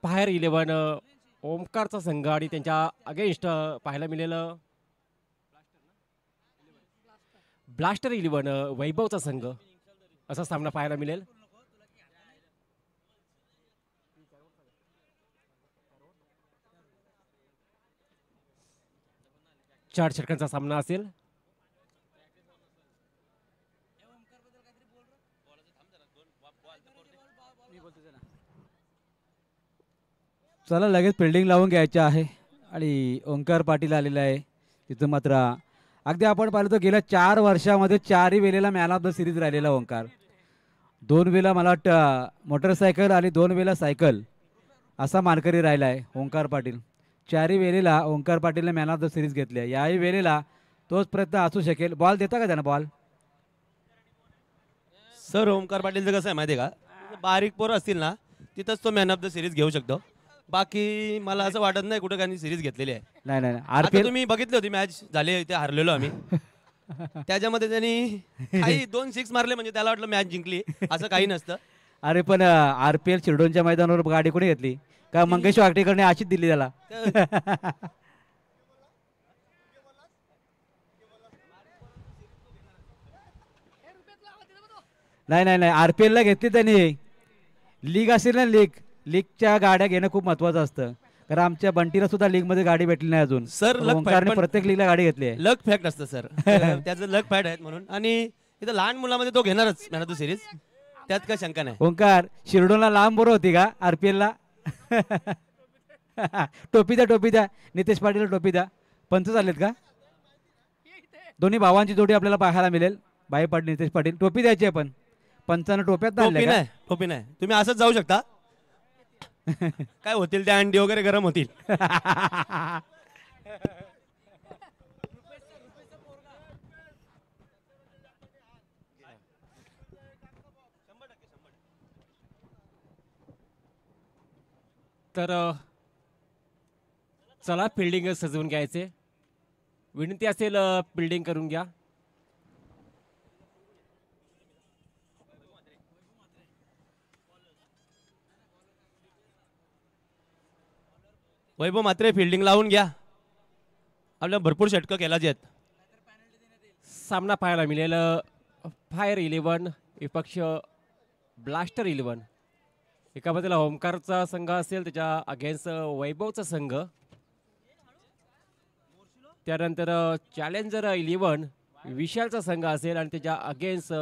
Fire 11 ओमकारचा संघ आणि त्यांच्या अगेन्स्ट पाहायला मिळेलं ब्लास्टर 11 वैभवचा संघ असा सामना पाहायला मिळेल. चार षटकांचा सामना असेल. चला लगेच फिल्डिंग लावून घ्यायचं आहे आणि ओंकार पाटील आलेला आहे तिथं. मात्र अगदी आपण पाहिलं तर गेल्या 4 वर्षामध्ये 4ही वेळेला मॅन ऑफ द सिरीज राहिलेला ओंकार. 2 वेळेला मला वाटतं मोटरसायकल आणि 2 वेळेला सायकल असा मानकरी राहिला आहे ओंकार पाटील. 4ही वेळेला ओंकार पाटीलने मॅन ऑफ द सिरीज घेतली आहे. याही वेळेला तोच प्रयत्न असू शकेल. बॉल देता का त्यानं बॉल? सर ओमकार पाटीलचं कसं आहे माहिती आहे का, बारीक पोरं असतील ना तिथंच तो मॅन ऑफ द सिरीज घेऊ शकतो. बाकी मला असं वाटत नाही कुठं काही सिरीज घेतलेली आहे. नाही नाही आता RPL तुम्ही बघितली होती मॅच झाली ते हारलेलो आम्ही. त्याच्यामध्ये त्यांनी काही 2 6 मारले म्हणजे त्याला वाटलं मॅच जिंकली, असं काही नसतं. अरे पण RPL शिरडोनच्या मैदानावर गाडी कोणी घेतली का? मंगेश वाकडेकरने अशीच दिली त्याला. नाही नाही नाही RPL ला घेतली त्यांनी. लीग असेल ना, लीगच्या गाड्या घेणं खूप महत्वाचं असतं. कारण आमच्या बंटीला सुद्धा लीग मध्ये गाडी भेटली नाही अजून. सर ओंकारने प्रत्येक लीगला गाडी घेतली आहे. लक फॅक्ट असतं सर. त्याचं लक फॅक्ट आहे म्हणून. आणि इथं लहान मुलामध्ये तो घेणारच मॅन ऑफ द सिरीज, त्यात काय शंका नाही. ओंकार शिरडोनला लांब बरं होती का RPL ला? टोपी द्या टोपी द्या नितेश पाटील टोपी द्या. पंच झालेत का? दोन्ही भावांची जोडी आपल्याला पाहायला मिळेल. बाई पाटील नितेश पाटील टोपी द्यायची आहे. पण पंचानं टोप्यात टोपी नाही, टोपी नाही. तुम्ही असंच जाऊ शकता. काय होतील त्या अंडी वगैरे गरम होतील. तर चला फिल्डिंग सजवून घ्यायचे. विनंती असेल फिल्डिंग करून घ्या. वैभव मात्र फिल्डिंग लावून घ्या. आपल्या भरपूर षटकं केलाच आहेत. सामना पाहायला मिळेल फायर 11 विपक्ष ब्लास्टर 11. एका बाजूला ओमकारचा संघ असेल, त्याच्या अगेन्स्ट वैभवचा संघ. त्यानंतर चॅलेंजर 11 विशालचा संघ असेल आणि त्याच्या अगेन्स्ट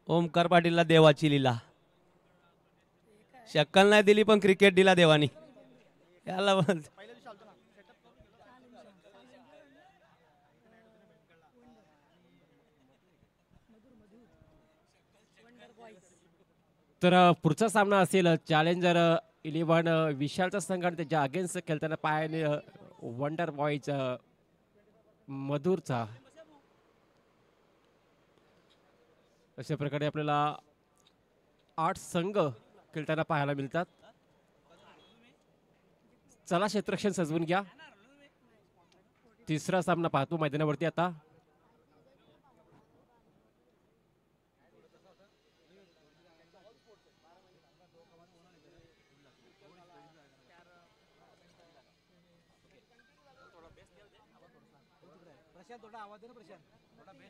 ओमकार पाटीलला देवाची लीला. शक्कल नाही दिली पण क्रिकेट दिला देवानी. याला तर पुढचा सामना असेल चॅलेंजर 11 विशालचा संघ आणि त्याच्या अगेन्स्ट खेळताना पायाने वंडर बॉयचा मधुरचा. अशा प्रकारे आपल्याला 8 संघ खेळताना पाहायला मिळतात. चला क्षेत्ररक्षण सजवून घ्या. तिसरा सामना पाहतो मैदानावरती आता.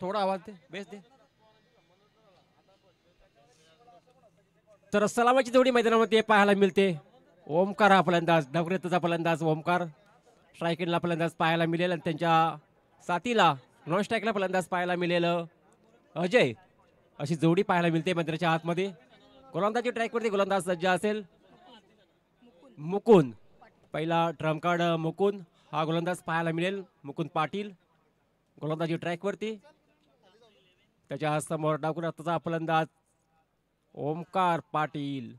थोडा आवाज दे, बेस दे. तर सलामाची जोडी मैदानामध्ये पाहायला मिळते. ओमकार हा फलंदाज, नवरेतचा फलंदाज ओमकार. स्ट्रायकिंगला फलंदाज पाहायला मिळेल आणि त्यांच्या साथीला नॉन स्ट्राईकला फलंदाज पाहायला मिळेल अजय. अशी जोडी पाहायला मिळते मैदानाच्या आतमध्ये. गोलंदाजी ट्रॅकवरती गोलंदाज सज्ज असेल मुकुंद. पहिला ट्रम्प कार्ड मुकुंद हा गोलंदाज पाहायला मिळेल. मुकुंद पाटील गोलंदाजी ट्रॅकवरती. त्याच्या समोर डावखुराचा फलंदाज ओमकार पाटील.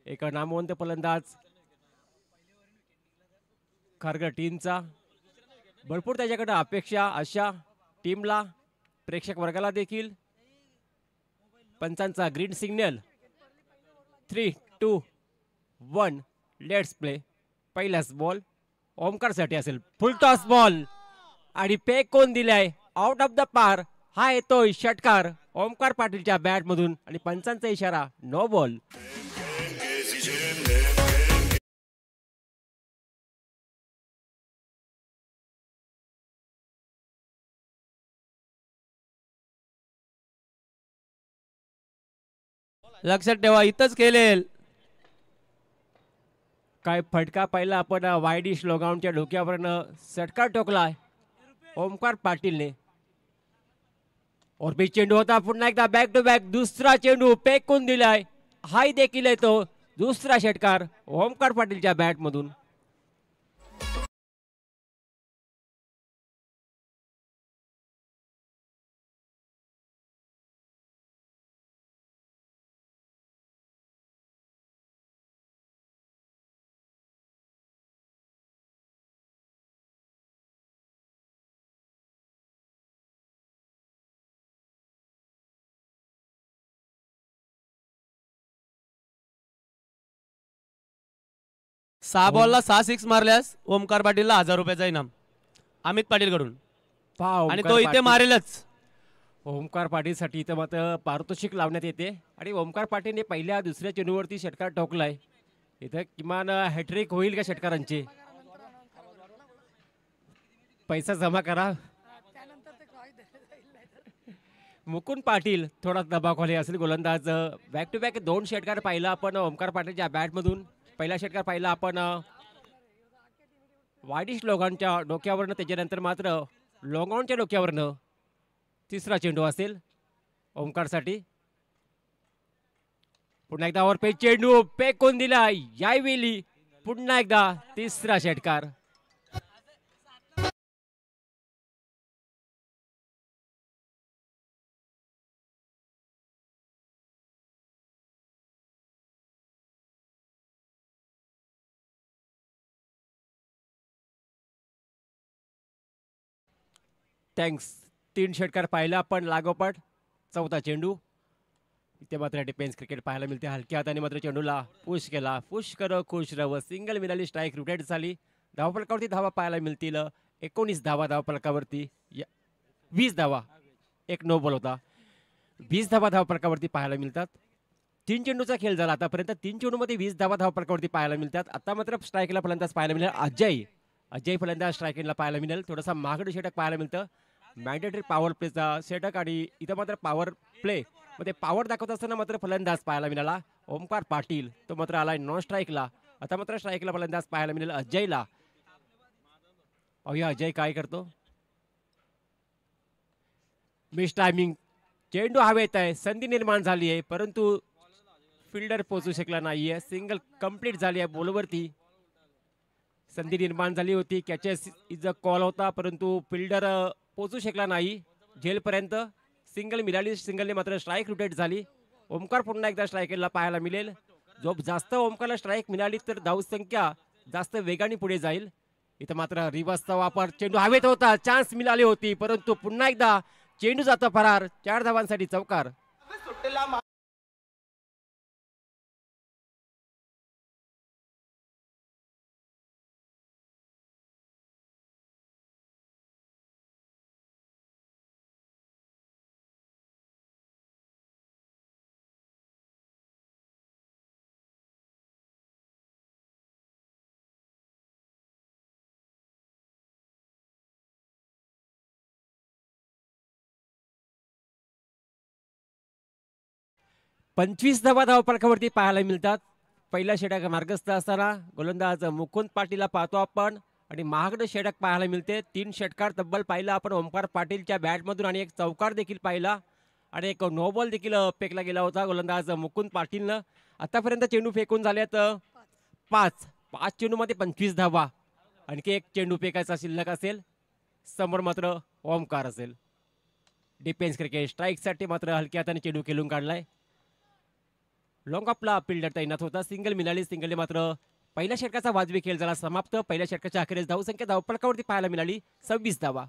एक नामवंत फलंदाज खारघर टीमचा. भरपूर त्याच्याकडे अपेक्षा अशा टीमला, प्रेक्षक वर्गाला देखील. पंचांचा ग्रीन सिग्नल. 3, 2, 1 let's play. पहिलाच बॉल. ओमकारसाठी असेल. फुल टॉस बॉल आणि पेक कोण दिलाय आउट ऑफ द पार. हा येतोय षटकार ओमकार पाटीलच्या बॅट मधून आणि पंचांचा इशारा नो बॉल. लक्षात ठेवा इथंच खेळेल. काय फटका पाहिला आपण वायडिश लोगावच्या डोक्यावरनं षटकार टोकलाय ओमकार पाटीलने. और चेंडू होता पुन्हा एकदा बॅक टू बॅक दुसरा चेंडू फेकून दिलाय. हाही देखील येतो दुसरा षटकार ओमकार पाटीलच्या बॅट मधून. सहा बॉलला 6 सिक्स मारल्यास ओमकार पाटीलला 1000 रुपयाचा इनाम अमित पाटील कडून. आणि तो इथे मारेलच. ओमकार पाटीलसाठी इथं मात्र पारितोषिक लावण्यात येते आणि ओमकार पाटीलने पहिल्या दुसऱ्या चेंडूवरती षटकार ठोकलाय. इथं किमान हॅट्रिक होईल का षटकारांची. पैसा जमा करा. मुकुंद पाटील थोडा दबावाखाली असेल गोलंदाज. बॅक टू बॅक 2 षटकार पाहिला आपण ओमकार पाटीलच्या बॅट मधून. पहिला षटकार पाहिला आपण वायडिश लोगांच्या डोक्यावरनं, त्याच्यानंतर मात्र लोगांच्या डोक्यावरनं तिसरा चेंडू असेल ओमकारसाठी. पुन्हा एकदा ओव्हर पेच चेंडू पेक कोण दिला यावेळी पुन्हा एकदा तिसरा षटकार. थँक्स. 3 षटकार पाहिला आपण लागोपाठ. चौथा चेंडू. इथे मात्र डिफेन्स क्रिकेट पाहायला मिळते. हलक्या हाताने मात्र चेंडूला पुश केला. पुश करो खुश रव. सिंगल मिळाली. स्ट्राईक रोटेट झाली. धावफलकावरती धावा पाहायला मिळतील 19 धावा धावफलकावरती. 20 धावा. एक नो बॉल होता. 20 धावा धावफलकावरती पाहायला मिळतात. 3 चेंडूचा खेळ झाला आतापर्यंत. 3 चेंडूमध्ये 20 धावा धावफलकावरती पाहायला मिळतात. आता मात्र स्ट्राईकला फलंदाज पाहायला मिळेल अजय फलंदाज स्ट्रायकिंगला पाहायला मिळेल. थोडासा महागडं षटक पाहायला मिळतं. मॅन्डेटरी पॉवर प्लेचा षटक आणि इथं मात्र पॉवर प्ले मध्ये पॉवर दाखवत असताना मात्र फलंदाज पाहायला मिळाला ओमकार पाटील. तो मात्र आलाय नॉन स्ट्राईकला. आता मात्र स्ट्राईकला फलंदाज पाहायला मिळेल अजयला. पाहूया अजय काय करतो. Miss timing. चेंडू हवेत आहे. संधी निर्माण झाली आहे परंतु फिल्डर पोहोचू शकला नाहीये. सिंगल कंप्लीट झाली आहे बॉलवरती. संधी निर्माण झाली होती. कॅचेस इज अ कॉल होता परंतु फिल्डर पोहोचू शकला नाही झेलपर्यंत. सिंगल मिळाली. सिंगलने मात्र स्ट्राईक रोटेट झाली. ओमकार पुन्हा एकदा स्ट्रायकरला पाहायला मिळेल. जो जास्त ओमकारला स्ट्राईक मिळाली तर धावसंख्या जास्त वेगाने पुढे जाईल. इथं मात्र रिव्हर्सचा वापर. चेंडू हवेत होता. चान्स मिळाली होती परंतु पुन्हा एकदा चेंडू जातो फरार. 4 धावांसाठी चौकार. पंचवीस धावा धावफलकावरती पाहायला मिळतात. पहिला षटक मार्गस्थ असताना गोलंदाज मुकुंद पाटीलला पाहतो आपण आणि महागडं षटक पाहायला मिळते. 3 षटकार तब्बल पाहिला आपण ओमकार पाटीलच्या बॅटमधून आणि एक चौकार देखील पाहिला आणि एक नो बॉल देखील फेकला गेला होता गोलंदाज मुकुंद पाटीलनं. आतापर्यंत चेंडू फेकून झाल्यात 5 चेंडूमध्ये 25 धावा. आणखी एक चेंडू फेकायचा शिल्लक असेल. समोर मात्र ओमकार असेल. डिफेन्स क्रिकेट स्ट्राईकसाठी मात्र हलक्या हाताने चेंडू खेळून काढलाय. लॉंग ऑफला फिल्डर तैनात होता. सिंगल मिळाली. सिंगलने मात्र पहिल्या षटकाचा वाजवी खेळ झाला समाप्त. पहिल्या षटकाच्या अखेरीस धावसंख्या धावफलकावरती पाहायला मिळाली 26 धावा.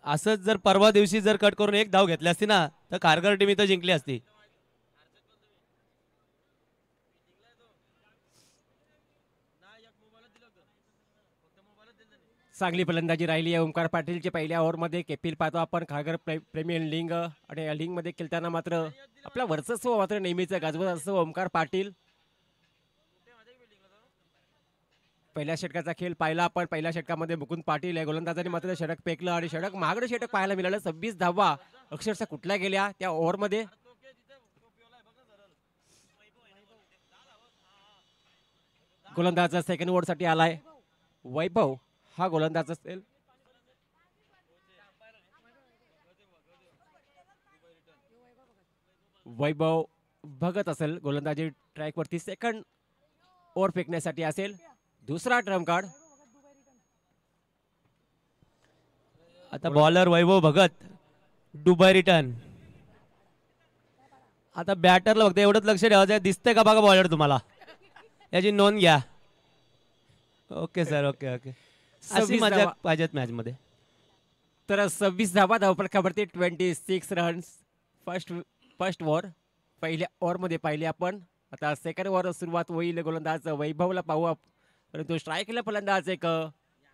असंच जर परवा दिवशी जर कट करून एक धाव घेतली असती ना तर खारघर टीम इथं जिंकली असती. चांगली फलंदाजी राहिली आहे ओमकार पाटीलच्या पहिल्या ओव्हरमध्ये. केपील पाहतो आपण खारघर प्रेमियर लीग आणि या लीगमध्ये खेळताना मात्र आपलं वर्चस्व मात्र नेहमीच गाजवत असतं ओमकार पाटील. पहिल्या षटकाचा खेळ पाहिला आपण. पहिल्या षटकामध्ये मुकुंद पाटील या गोलंदाजाने मात्र षटक फेकलं आणि षटक महागडं षटक पाहायला मिळालं. 26 धावा अक्षरशः कुठल्या गेल्या त्या ओव्हरमध्ये. गोलंदाज सेकंड ओव्हरसाठी आलाय वैभव, हा गोलंदाज असेल. वैभव भगत असेल गोलंदाजी ट्रॅकवरती. सेकंड ओव्हर फेकण्यासाठी असेल. दुसरा ड्रम कार्ड. आता बॉलर वैभव भगत, दुबई रिटर्न. आता बॅटरला फक्त एवढंच लक्ष ठेवायचं आहे, दिसतंय का बघा बॉलर तुम्हाला, याची नोंद घ्या. Okay sir, okay okay. अशी 26 मजा धावा. पाहिजेत मॅच मध्ये. तर 26 धावा धावफलकावरती 26 रन्स फर्स्ट ओव्हर. पहिल्या ओव्हरमध्ये पाहिले आपण. आता सेकंड ओव्हर सुरुवात होईल. गोलंदाज वैभवला पाहू, परंतु स्ट्राईकला फलंदाज एक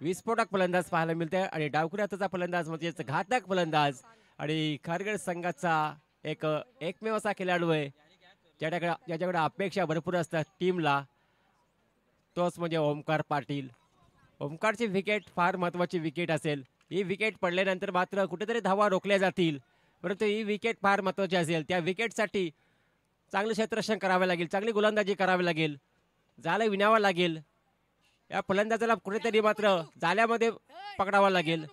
विस्फोटक फलंदाज पाहायला मिळते आणि डावखुऱ्याचा फलंदाज म्हणजेच घातक फलंदाज आणि खारघर संघाचा एकमेव असा खेळाडू आहे ज्याच्याकडे अपेक्षा भरपूर असतात टीमला, तोच म्हणजे ओमकार पाटील. ओमकारची विकेट फार महत्त्वाची विकेट असेल. ही विकेट पडल्यानंतर मात्र कुठेतरी धावा रोखल्या जातील, परंतु ही विकेट फार महत्त्वाची असेल. त्या विकेटसाठी चांगलं क्षेत्ररक्षण करावे लागेल, चांगली गोलंदाजी करावी लागेल, जाळं विणावं लागेल. या फलंदाजाला कुठेतरी मात्र जाल्यामध्ये पकडावा लागेल.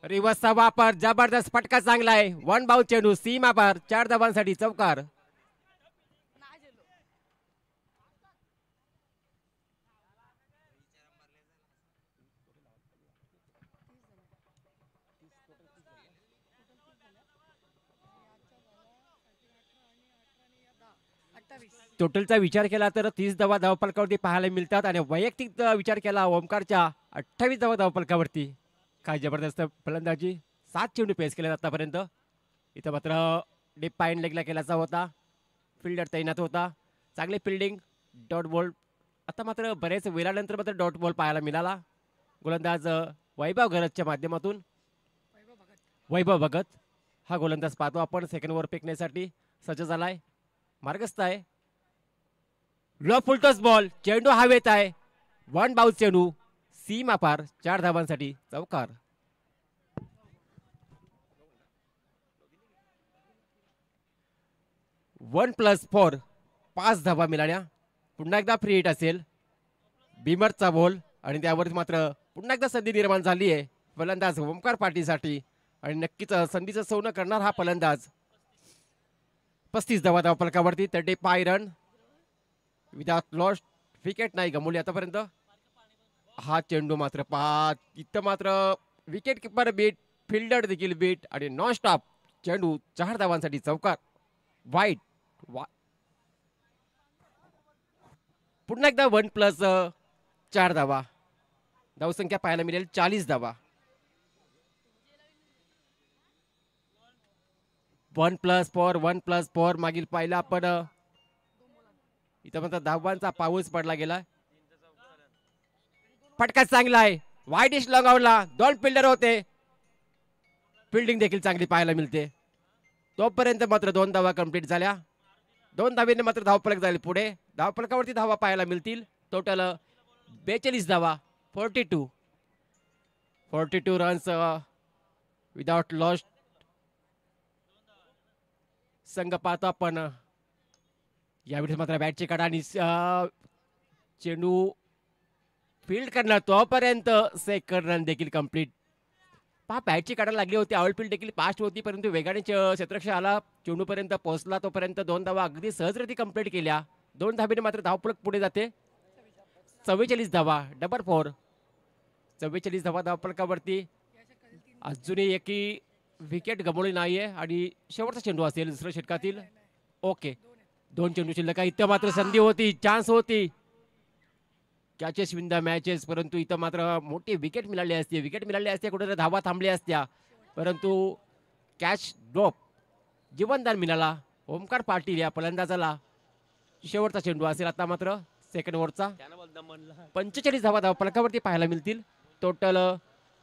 रिवर्सचा वापर, जबरदस्त फटका चांगला आहे. वन बाउंस चेंडू सीमा पार, 4 धावांसाठी चौकार. टोटलचा विचार केला तर 30 धावा धावफलकावरती पाहायला मिळतात आणि वैयक्तिक विचार केला ओमकारच्या 28 धावा धावफलकावरती. काय जबरदस्त फलंदाजी. 7 चेंडू पेस केले आतापर्यंत. इथं मात्र डीप पाईन लेगला केल्याचा होता. फिल्डर तैनात होता. चांगली फिल्डिंग, डॉट बॉल. आता मात्र बरेच वेळानंतर मात्र डॉट बॉल पाहायला मिळाला. गोलंदाज वैभव घरतच्या माध्यमातून. वैभव भगत हा गोलंदाज पाहतो आपण. सेकंड ओव्हर फेकण्यासाठी सज्ज झालाय, मार्गस्थ आहे. लो फुलटॉस बॉल, चेंडू हवेत आहे. वन बाउन्स चेंडू सीमा पार, 4 धावांसाठी चौकार. वन प्लस 4, 5 धावा मिळाल्या. पुन्हा एकदा फ्री हिट असेल. बिमरचा बॉल आणि त्यावर मात्र पुन्हा एकदा संधी निर्माण झाली आहे फलंदाज ओमकार पाटीलसाठी आणि नक्कीच संधीचं सोनं करणार हा फलंदाज. 35 धावा धावफलकावरती, 35 रन विदाउट लॉस्ट. विकेट नाही गमवली आतापर्यंत. हा चेंडू मात्र पहा, इथं मात्र विकेट किपर बीट, फिल्डर देखील बीट आणि नॉन स्टॉप चेंडू 4 धावांसाठी चौकार. वाईट. पुन्हा एकदा 1 प्लस 4 धावा. धावसंख्या पाहायला मिळेल 40 धावा. 1 प्लस 4 मागील पाहिला आपण. इथं मात्र धावांचा पाऊस पडला गेला. फटका चांगला आहे. वाईडिश लगावला. 2 फिल्डर होते. फिल्डिंग देखील चांगली पाहायला मिळते. तोपर्यंत मात्र 2 धावा कंप्लीट झाल्या. 2 धावेने मात्र धावफलक जाईल पुढे. धावफलकावरती धावा पाहायला मिळतील. टोटल 42 धावा. 42 रन्स विदाउट लॉस्ट. संघ पाहतो आपण. यावेळी मात्र बॅटची काढा आणि चेंडू फील्ड करणार तोपर्यंत सेकंड रन देखील कंप्लीट. पहा, बॅटची काढायला लागली होती. आउटफील्ड देखील फास्ट होती, परंतु वेगाने क्षेत्ररक्षक आला, चेंडूपर्यंत पोहोचला. तोपर्यंत 2 धावा अगदी सहजरित्या कंप्लीट केल्या. 2 धावेने मात्र धावफलक पुढे जाते. 44 धावा, डबल 4. 44 धावा धावफलकावरती. अजूनही एकही विकेट गमवली नाहीये आणि शेवटचा चेंडू असेल दुसऱ्या षटकातील. ओके, 2 चेंडू शिल्लक आहे. इथं मात्र संधी होती, चान्स होती. कॅचेस विन द मॅचेस, परंतु इथं मात्र मोठी विकेट मिळाली असते, कुठेतरी धावा थांबल्या असत्या, परंतु कॅच ड्रॉप जीवनदान मिळाला ओमकार पाटील या फलंदाजाला. शेवटचा चेंडू असेल आता मात्र सेकंड ओव्हरचा. 45 धावा फलकावरती पाहायला मिळतील. टोटल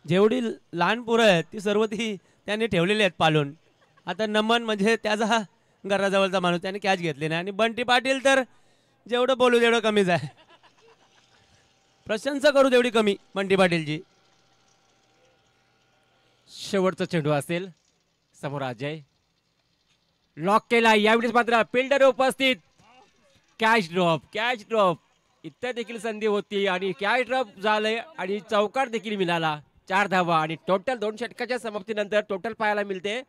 जेवढी लहान पोरं आहेत ती सर्व ती त्यांनी ठेवलेली आहेत पालून. आता नमन म्हणजे त्याचा घराजवळचा माणूस, त्याने कॅच घेतली नाही. आणि बंटी पाटील तर जेवढं बोलू तेवढं कमीच आहे, प्रशंसा करू तेवढी कमी बंटी पाटीलची. शेवटचा चेंडू असेल समोर अजय लॉक केला. यावेळेस मात्र फिल्डर उपस्थित. कॅच ड्रॉप इथं देखील संधी होती आणि कॅच ड्रॉप झालंय आणि चौकार देखील मिळाला. 4 धावा आणि टोटल 2 षटकाच्या समाप्तीनंतर टोटल पाहायला मिळते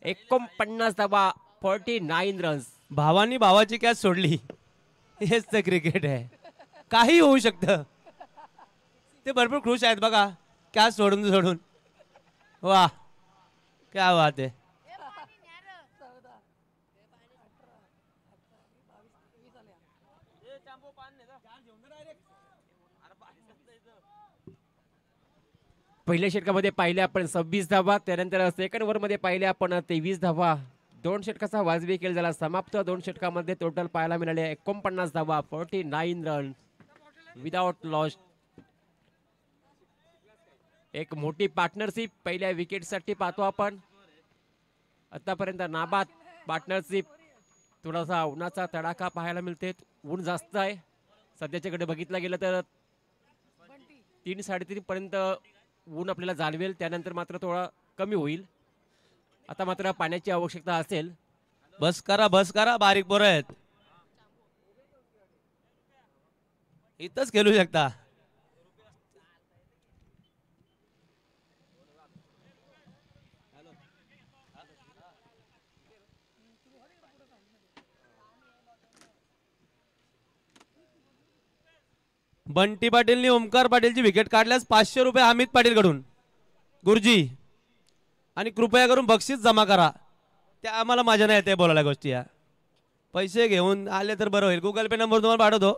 49 धावा, 49 रन्स. भावानी भावाची कॅच सोडली, हेच तर क्रिकेट आहे. काही होऊ शकतं. ते भरपूर खुश आहेत बघा कॅच सोडून. वा क्या बात आहे. पहिल्या षटकामध्ये पाहिले आपण 26 धावा, त्यानंतर सेकंड ओव्हर मध्ये पाहिले आपण 23 धावा. 2 षटकाचा वाजवी खेळ झाला समाप्त. 2 षटकामध्ये टोटल पाहायला मिळाले 49 धावा, 49 रन विदाउट लॉस. एक मोठी पार्टनरशिप पहिल्या विकेट साठी पाहतो आपण. आतापर्यंत नाबाद पार्टनरशिप. थोडासा उन्हाचा तडाखा पाहायला मिळते, ऊन जास्त आहे सध्याच्याकडे बघितलं गेलं तर 3-3:30 पर्यंत ऊन आपल्याला जाणवेल, त्यानंतर मात्र थोडा कमी होईल. आता मात्र पाण्याची आवश्यकता असेल. बस करा बारीक पोरं आहेत, इथंच खेळू शकता. बंटी पाटीलनी ओमकार पाटीलची विकेट काढल्यास 500 रुपये अमित पाटील कडून गुरुजी. आणि कृपया करून बक्षीस जमा करा. त्या आम्हाला मजा नाही येते बोलायला गोष्टी, या पैसे घेऊन आले तर बरं होईल. गुगल पे नंबर तुम्हाला पाठवतो.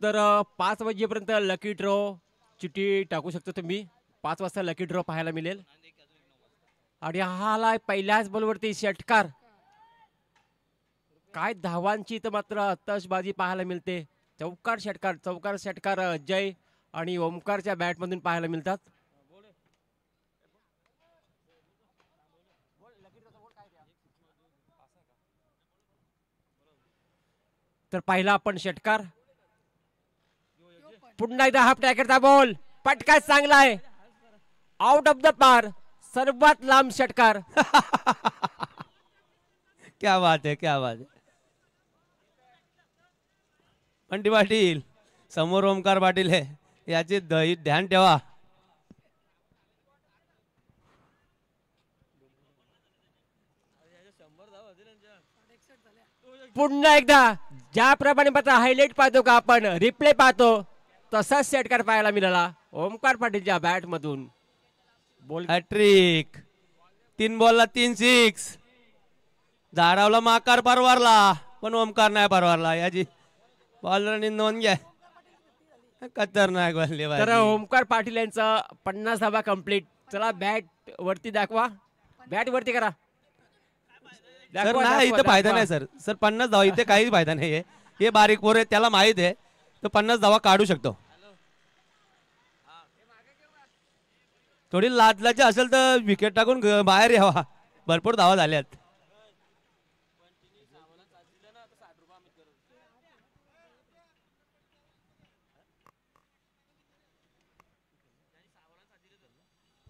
तर 5 वाजेपर्यंत लकी ड्रॉ चिठी टाकू शकतो तुम्ही. 5 वाजता लकी ड्रॉ पाहायला मिळेल. आणि हा आलाय पहिल्याच बॉलवरती षटकार. काय धावांची तर मात्र आतषबाजी पाहायला मिळते. चौकार षटकार अजय आणि ओमकारच्या बॅट मधून पाहायला मिळतात. तर पहिला आपण षटकार. पुन्हा एकदा हाफ टॅकरचा बॉल पटका चांगला आहे, आउट ऑफ द पार. सर्वात लांब षटकार. क्या बात है. बंटी पाटील समोर ओमकार पाटील आहे, याचे ध्यान ठेवा. पुन्हा एकदा ज्याप्रमाणे हायलाइट पाहतो का आपण, रिप्ले पाहतो, तसाच षटकार पाहायला मिळाला ओमकार पाटीलच्या बॅट मधून. Ball hattrick. 3 बॉलला 3 सिक्स. धारावला माकार परवारला, पण ओमकार नाही परवारला. याची बॉलरनी नोंद घ्या. खतरनाक तर बल्लेबाजी. ओमकार पाटील यांचा 50 धावा कंप्लीट. चला बॅट वरती दाखवा, बॅट वरती करा. सर नाही इथं फायदा नाही सर. 50 धावा इथे काहीच फायदा नाहीये. हे बारीक पोर आहे, त्याला माहित आहे तो 50 धावा काढू शकतो. थोडी लाजलाची असेल तर विकेट टाकून बाहेर यावा. भरपूर धावा झाल्यात.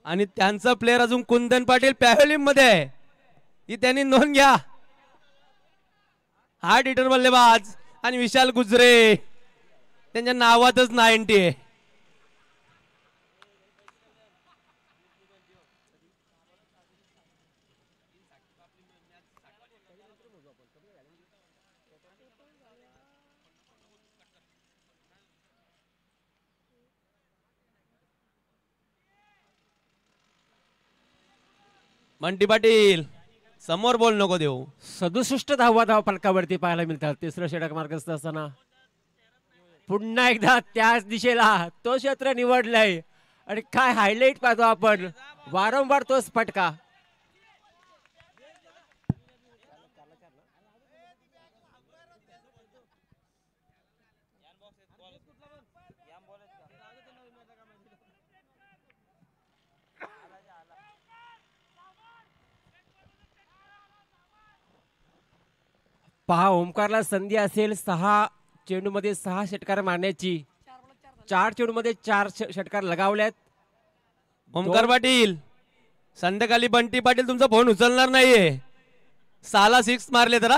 आणि त्यांचा प्लेअर अजून कुंदन पाटील पॅव्हलियन मध्ये आहे, ही त्यांनी नोंद घ्या. हार्ड हिटर बल्लेबाज आणि विशाल गुजरे त्यांच्या नावातच 90 आहे. बंटी पाटील समोर बोल नको देऊ. 67 धावा फलकावरती पाहायला मिळतात. तिसरं षटक मार्गस्थ असताना पुन्हा एकदा त्याच दिशेला तो क्षेत्र निवडलाय आणि काय हायलाइट पाहतो आपण, वारंवार तोच फटका. पहा, ओमकारला संधी असेल 6 चेंडूमध्ये 6 षटकार मारण्याची. 4 चेंडूमध्ये 4 षटकार लगावल्यात. ओमकार पाटील संध्याकाळी बंटी पाटील तुमचा फोन उचलणार नाहीये. 6ला 6 मारले तर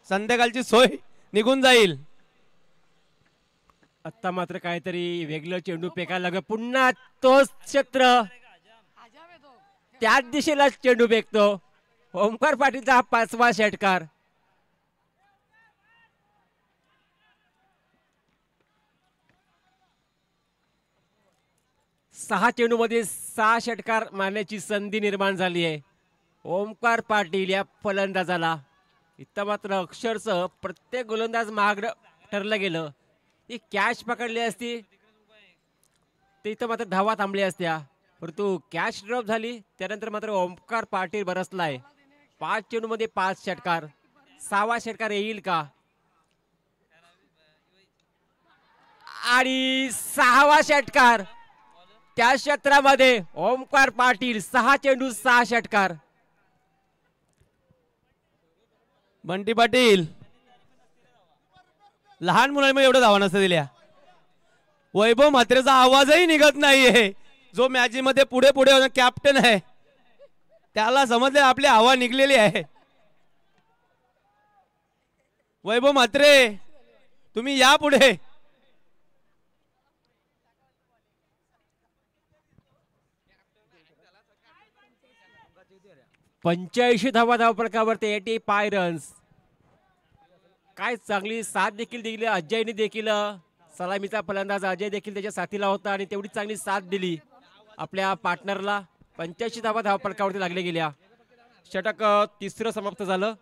संध्याकाळची सोय निघून जाईल. आता मात्र काहीतरी वेगळं चेंडू फेकायला लागलं. पुन्हा तोच क्षेत्र त्याच दिशेला चेंडू फेकतो. ओमकार पाटीलचा हा 5वा षटकार. सहा चेंडूमध्ये 6 षटकार मारण्याची संधी निर्माण झाली आहे ओमकार पाटील या फलंदाजाला. इथं मात्र अक्षरशः प्रत्येक गोलंदाज महाग ठरलं गेलं. ती कॅच पकडली असती तर इथं मात्र धावा थांबल्या असत्या, परंतु कॅच ड्रॉप झाली. त्यानंतर मात्र ओमकार पाटील बरसलाय. 5 चेंडूमध्ये 5 षटकार. 6वा षटकार येईल का? आणि 6वा षटकार त्या क्षेत्रामध्ये ओमकार पाटील. 6 चेंडू 6 षटकार. बंटी पाटील लहान मुलांमध्ये एवढं धावा नसतं दिल्या. वैभव म्हात्रेचा आवाजही निघत नाहीये. जो मॅचीमध्ये पुढे पुढे कॅप्टन आहे त्याला समजले आपली हवा निघलेली आहे. वैभव म्हात्रे तुम्ही या पुढे. 85 धावा धावफलकावरती 85 रन्स. काय चांगली साथ देखील दिली अजयने देखील. सलामीचा फलंदाज अजय देखील त्याच्या साथीला होता आणि तेवढी चांगली साथ दिली आपल्या पार्टनरला. 85 धावा धावफलकावरती लागले गेल्या. षटक तिसरं समाप्त झालं.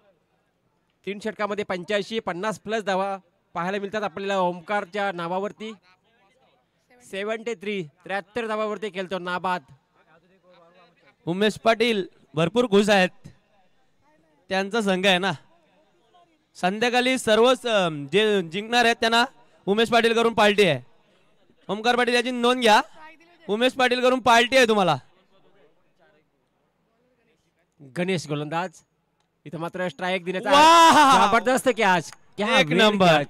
3 षटकामध्ये 85 50 प्लस धावा पाहायला मिळतात आपल्याला ओमकारच्या नावावरती. 73 धावावरती खेळतो नाबाद. उमेश पाटील भरपूर खुश आहेत. त्यांचा संघ आहे ना. संध्याकाळी सर्वच जे जिंकणार आहेत त्यांना उमेश पाटील करून पार्टी आहे. ओमकार पाटील याची नोंद घ्या. उमेश पाटील करून पार्टी आहे तुम्हाला. गणेश गोलंदाज. इथं मात्र स्ट्राईक देण्याचा वाह! जबरदस्त कॅच. एक नंबर.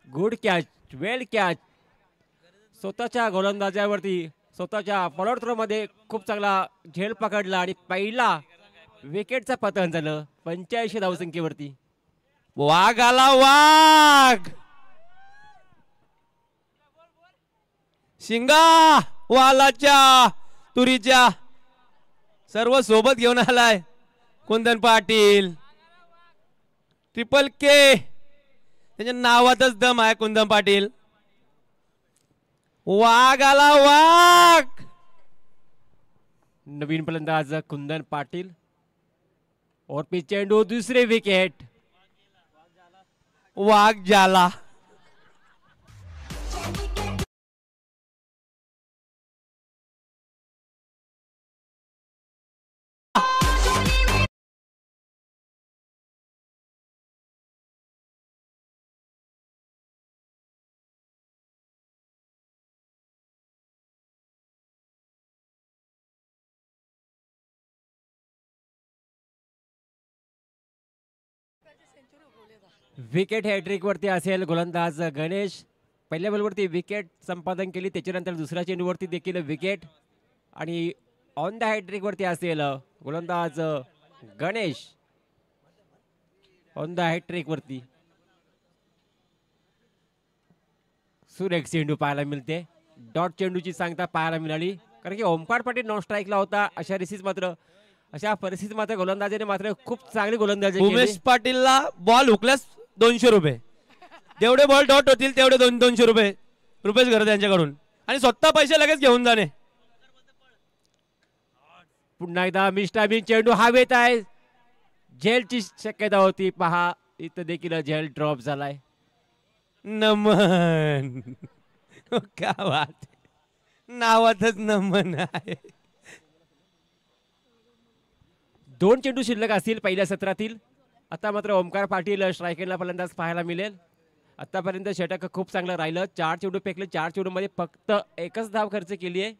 गुड कॅच, वेल कॅच. स्वतःच्या गोलंदाजावरती स्वतःच्या फॉलोअर थ्रो मध्ये खूप चांगला झेल पकडला आणि पहिला विकेटचा पतन झालं 85 धावसंख्येवरती. वाघ आला वाघ. शिंगा वालाच्या तुरीच्या सर्व सोबत घेऊन आलाय कुंदन पाटील. ट्रिपल के त्याच्या नावातच दम आहे कुंदन पाटील. वाघ आला वाघ. नवीन फलंदाज कुंदन पाटील. और चेंडू दुसरे विकेट. वाघ जाला. विकेट हॅट्रिक वरती असेल गोलंदाज गणेश. पहिल्या बॉलवरती विकेट संपादन केली, त्याच्यानंतर दुसऱ्या चेंडूवरती देखील विकेट. आणि ऑन द हॅट्रिक वरती असेल गोलंदाज गणेश. ऑन द हॅट्रिक वरती सुरेख चेंडू पाहायला मिळते. डॉट चेंडूची सांगता पाहायला मिळाली, कारण की ओमकार पाटील नॉन स्ट्राईकला होता. अशा परिस्थितीत मात्र गोलंदाजीने मात्र खूप चांगली गोलंदाजी केली. उमेश पाटीलला बॉल हुकल्यास 200 रुपये. जेवढे बॉल डॉट होतील तेवढे 200 रुपयेच घर त्यांच्याकडून आणि स्वतः पैसे लगेच घेऊन जाणे. पुन्हा एकदा मिस्टामिन चेंडू हवेत आहे. झेलची शक्यता होती. पहा इथं देखील झेल ड्रॉप झालाय. नमन. क्या बात है. नावातच नमन आहे. 2 चेंडू शिल्लक असतील पहिल्या सत्रातील. आता मात्र ओमकार पाटील स्ट्रायकरला फलंदाज पाहायला मिळेल. आतापर्यंत षटक खूप चांगलं राहिलं. 4 चेंडू फेकले. 4 चेंडूमध्ये फक्त एकच धाव खर्च केली आहे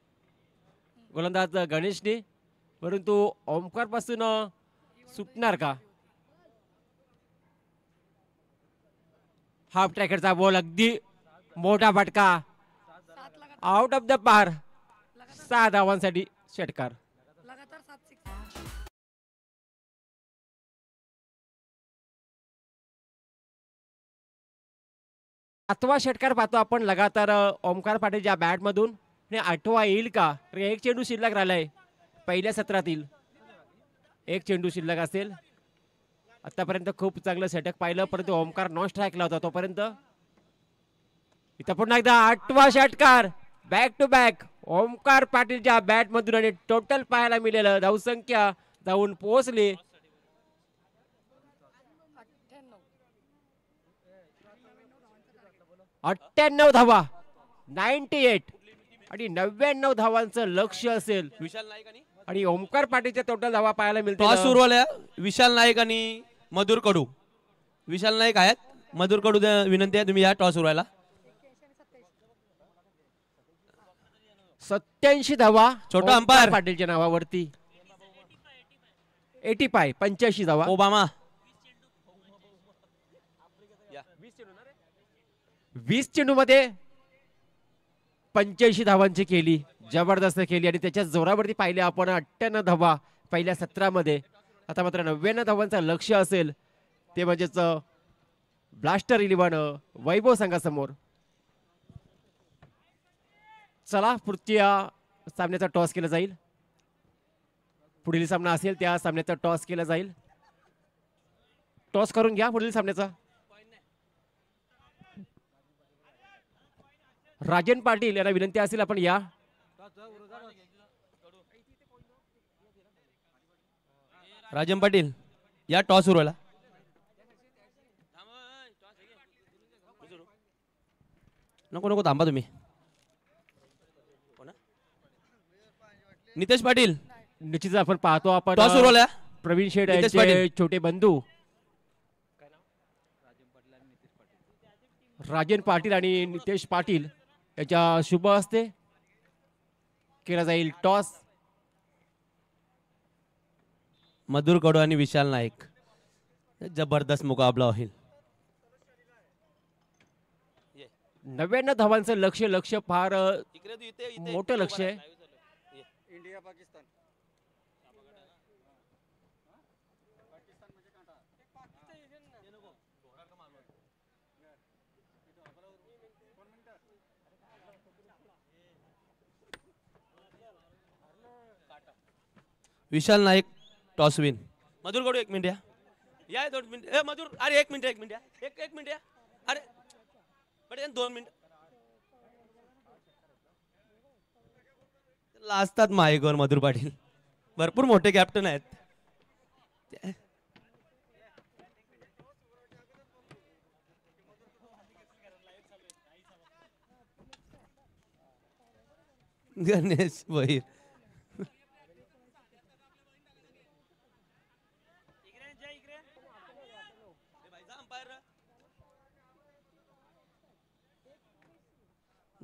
गोलंदाज गणेशने. परंतु ओमकार पासून सुटणार का. हाफ ट्रॅकरचा बॉल अगदी मोठा फटका आउट ऑफ द पार. 6 धावांसाठी षटकार. आठवा षटकार पाहतो आपण लगातार ओमकार पाटीलच्या बॅट मधून. आणि 8वा येईल का. एक चेंडू शिल्लक राहिलाय पहिल्या सत्रातील. एक चेंडू शिल्लक असेल. आतापर्यंत खूप चांगलं षटक पाहिलं परंतु ओमकार नॉन स्ट्राईकला होता तोपर्यंत. इथं पुन्हा एकदा 8वा षटकार बॅक टू बॅक ओमकार पाटीलच्या बॅट मधून. आणि टोटल पाहायला मिळालं धावसंख्या जाऊन पोहोचली 98 धावा. 98 आणि 99 धावांचं लक्ष असेल. विशाल नाईक आणि ओमकार पाटीलच्या टोटल धावा पाहायला टॉस मिळतात. सुरू आल्या. विशाल नाईक आणि मधुर कडू. विशाल नाईक आहेत. मधुर कडू विनंती आहे तुम्ही या टॉस सुरू 87 धावा छोटा अंपायर पाटीलच्या नावावरती. 85 धावा. ओबामा 20 चेंडू मध्ये 85 धावांची केली. जबरदस्त केली आणि त्याच्या जोरावरती पाहिले आपण 98 धावा पहिल्या सत्रामध्ये. आता मात्र 99 धावांचं लक्ष असेल ते म्हणजेच ब्लास्टर 11 वैभव संघासमोर. चला पुढच्या सामन्याचा टॉस केला जाईल. पुढील सामना असेल त्या सामन्याचा टॉस केला जाईल. टॉस करून घ्या पुढील सामन्याचा. राजन पाटील यांना विनंती असेल आपण या. राजन पाटील या टॉस सुरू नको नको थांबा तुम्ही. नितेश पाटील निश्चित आपण पाहतो आपण टॉस सुरू प्रवीण शेठ नितेश यांचे पाटील. छोटे बंधू राजन पाटील आणि नितेश पाटील याच्या शुभ हस्ते केला जाईल टॉस. मधुर कडू आणि विशाल नाईक जबरदस्त मुकाबला होईल. 99 धावांचं लक्ष फार मोठं लक्ष आहे. इंडिया पाकिस्तान विशाल नाईक टॉस विन. मधुर कडू 1 मिनिट या 2 मिनिट. मधुर अरे 1 मिनिट 1 मिनिट एक मिनिट या. अरे बट 2 मिनिट लाजतात माईकवर मधुर पाटील. भरपूर मोठे कॅप्टन आहेत. गणेश भैर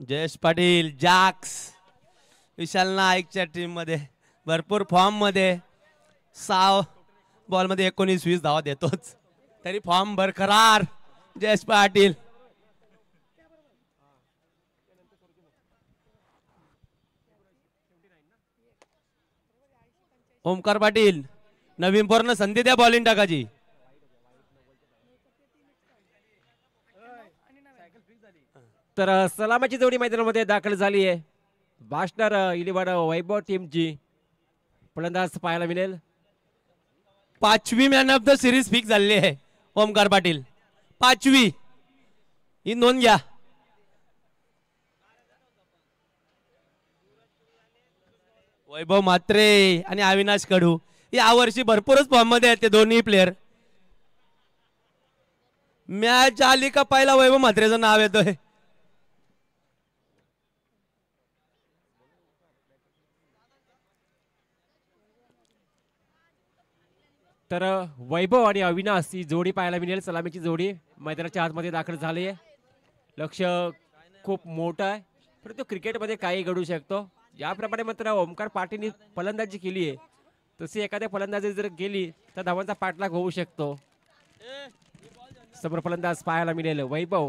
जयेश पाटील जॅक्स विशाल नाईकच्या टीम मध्ये भरपूर फॉर्म मध्ये. 6 बॉल मध्ये 19-20 धावा देतोच तरी फॉर्म बरकरार जयेश पाटील. ओमकार पाटील नवीन पोरनं संधी द्या बॉलिंग टाकायची. तर सलामाची जोडी मैदानामध्ये दाखल झाली आहे. बास्टर 11 वैभव टीमची फलंदाज पाहायला मिळेल. 5वी man of the series fix झालेली आहे ओमकार पाटील. 5वी ही नोंद घ्या. वैभव म्हात्रे आणि अविनाश कडू या वर्षी भरपूरच फॉर्म मध्ये आहेत ते दोन्ही प्लेयर. मॅच आली का पहिला वैभव म्हात्रेचं नाव येतोय. तर वैभव आणि अविनाश ही जोडी पाहायला मिळेल. सलामीची जोडी मैदानाच्या आतमध्ये दाखल झाली आहे. लक्ष खूप मोठं आहे, परंतु क्रिकेटमध्ये काही घडू शकतो. ज्याप्रमाणे मात्र ओमकार पाटीलने फलंदाजी केली आहे तशी एखाद्या फलंदाजी जर गेली तर धावांचा पाठलाग होऊ शकतो. समोर फलंदाज पाहायला मिळेल वैभव.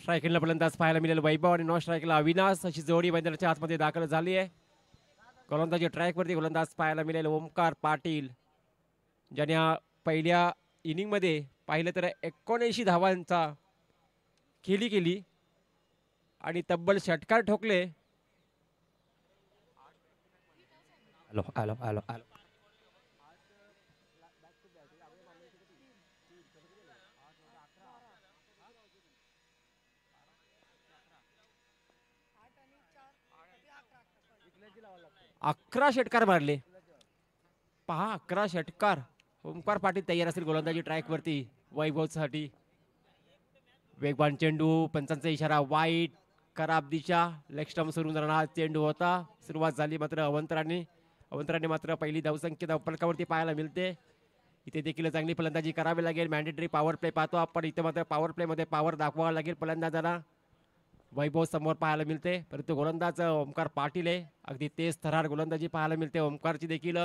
स्ट्रायकिंगला फलंदाज पाहायला मिळेल वैभव आणि नॉन स्ट्रायकिंगला अविनाश अशी जोडी मैदानाच्या आतमध्ये दाखल झाली आहे. गोलंदाजी ट्रॅकवरती गोलंदाज पाहायला मिळेल ओमकार पाटील, ज्याने पहिल्या इनिंगमध्ये पाहिलं तर 79 धावांचा खेळी केली आणि तब्बल षटकार ठोकले. आलो आलो आलो आलो. अकरा षटकार मारले पहा, 11 षटकार. ओमकार पाटील तयार असेल गोलंदाजी ट्रॅकवरती वैभवसाठी. वेगवान चेंडू, पंचांचा इशारा, वाईट, खराब दिशा, लेग स्टंप सोडून जाणारा चेंडू होता. सुरुवात झाली मात्र अवंतराने मात्र पहिली धावसंख्या धावफलकावरती पाहायला मिळते. इथे देखील चांगली फलंदाजी करावी लागेल. मॅन्डेटरी पॉवर प्ले पाहतो आपण. इथे मात्र पॉवर प्ले मध्ये पॉवर दाखवावा लागेल फलंदाजांना. वैभव समोर पाहायला मिळते, परंतु गोलंदाज ओमकार पाटील आहे. अगदी तेज थरार गोलंदाजी पाहायला मिळते ओमकारची देखील.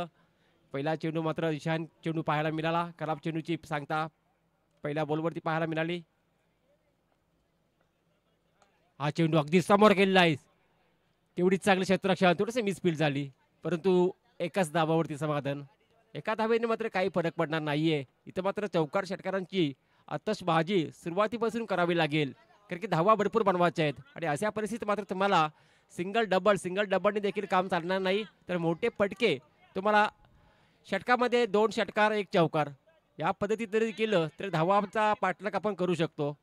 पहिला चेंडू मात्र ईशान चेंडू पाहायला मिळाला. खराब चेंडूची सांगता पहिल्या बॉलवरती पाहायला मिळाली. हा चेंडू अगदी समोर गेलेला आहे. तेवढीच चांगली क्षेत्ररक्षण, थोडीशी मिसफील्ड झाली, परंतु एकाच धावावरती समाधान. एका धावेने मात्र काही फरक पडणार नाहीये. इथं मात्र चौकार षटकारांची आतषबाजी सुरुवातीपासून करावी लागेल, कारण की धावा भरपूर बनवायच्या आहेत. आणि अशा परिस्थितीत मात्र तुम्हाला सिंगल डबलने देखील काम चालणार नाही. तर मोठे फटके तुम्हाला षटकामध्ये 2 षटकार 1 चौकार या पद्धतीत जरी केलं तर धावांचा पाठलाग आपण करू शकतो.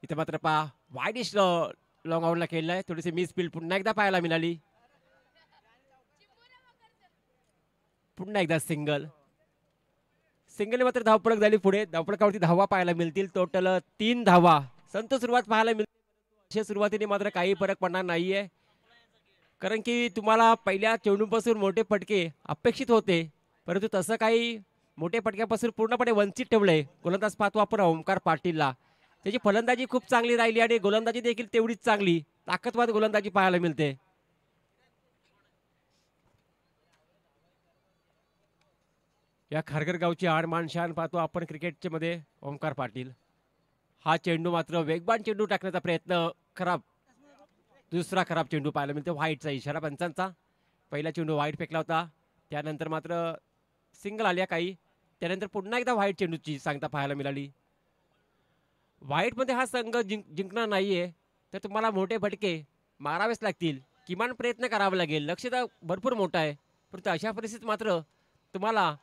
इथे मात्र पहा वाईडिश लॉंग आउटला खेळलाय. थोडीशी मिसफील्ड पुन्हा एकदा पाहायला मिळाली. पुन्हा एकदा सिंगल मात्र धावफलक झाली पुढे. धावफलकावरती धावा पाहायला मिळतील. टोटल 3 धावा. संत सुरुवात पाहायला मिळते. सुरुवातीने मात्र काही फरक पडणार नाहीये, कारण की तुम्हाला पहिल्या चेंडूपासून मोठे फटके अपेक्षित होते, परंतु तसं काही मोठे फटक्यापासून पूर्णपणे वंचित ठेवलंय गोलंदाज पाहतो आपण ओमकार पाटीलला. त्याची फलंदाजी खूप चांगली राहिली आणि गोलंदाजी देखील तेवढीच चांगली ताकदवान गोलंदाजी पाहायला मिळते. या खारघर गावची आडमान शान पाहतो आपण क्रिकेटच्या मध्ये ओमकार पाटील. हा चेंडू मात्र वेगवान चेंडू टाकण्याचा प्रयत्न, खराब, दुसरा खराब चेंडू पाहायला मिळतो. व्हाईटचा इशारा पंचांचा. पहिला चेंडू व्हाईट फेकला होता, त्यानंतर मात्र सिंगल आल्या काही, त्यानंतर पुन्हा एकदा व्हाईट चेंडूची सांगता पाहायला मिळाली. व्हाईट मध्ये हा संघ जिंकणार नाहीये, तर तुम्हाला मोठे फटके मारावेच लागतील. किमान प्रयत्न करावा लागेल. लक्ष तर भरपूर मोठा आहे, परंतु अशा परिस्थितीत मात्र तुम्हाला